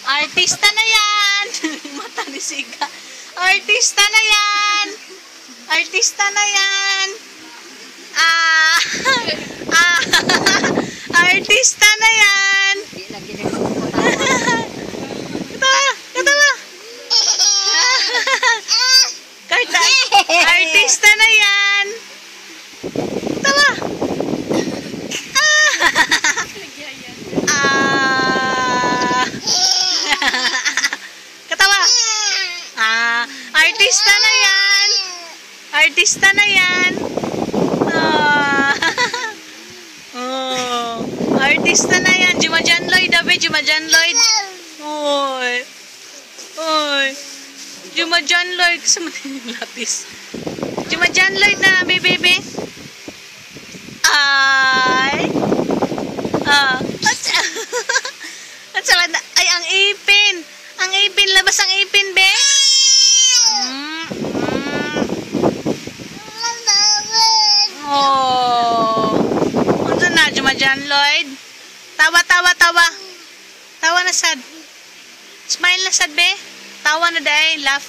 Artista na yan. Mata ni Siga. Artista na yan. Artista na yan. Ah. Ah. Artista na yan. Katawa. Karta. Artista na yan. Katawa. Katawa. Artista na yan. Artista na yan. Oh, artista na yan. Jumajan Lloyd, abe. Jumajan Lloyd. Oy. Oy. Jumajan Lloyd. Kasi matin yung lapis. Jumajan Lloyd na, bebe. Ay. Ay, ang ipin. Ang ipin. Labas ang ipin, be. Oh. Ano na, Jumajan Lloyd? Tawa. Tawa na sad. Smile na sad, be. Tawa na dahi. Laugh.